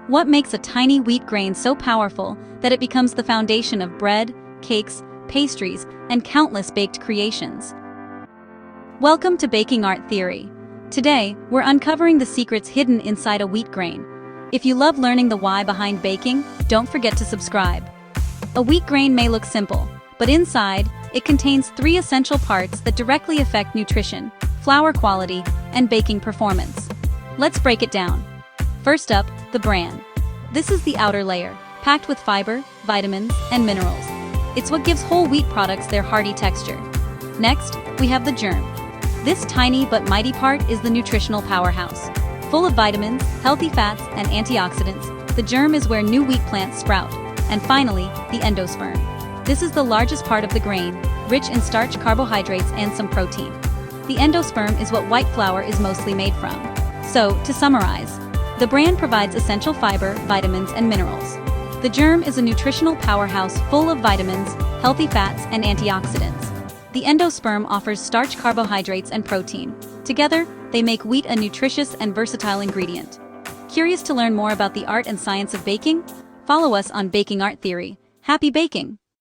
What makes a tiny wheat grain so powerful that it becomes the foundation of bread, cakes, pastries, and countless baked creations? Welcome to Baking Art Theory. Today, we're uncovering the secrets hidden inside a wheat grain. If you love learning the why behind baking, don't forget to subscribe. A wheat grain may look simple, but inside, it contains 3 essential parts that directly affect nutrition, flour quality, and baking performance. Let's break it down. First up, the bran. This is the outer layer, packed with fiber, vitamins, and minerals. It's what gives whole wheat products their hearty texture. Next, we have the germ. This tiny but mighty part is the nutritional powerhouse. Full of vitamins, healthy fats, and antioxidants, the germ is where new wheat plants sprout. And finally, the endosperm. This is the largest part of the grain, rich in starch, carbohydrates, and some protein. The endosperm is what white flour is mostly made from. So, to summarize, the bran provides essential fiber, vitamins, and minerals. The germ is a nutritional powerhouse full of vitamins, healthy fats, and antioxidants. The endosperm offers starch, carbohydrates, and protein. Together, they make wheat a nutritious and versatile ingredient. Curious to learn more about the art and science of baking? Follow us on Baking Art Theory. Happy baking!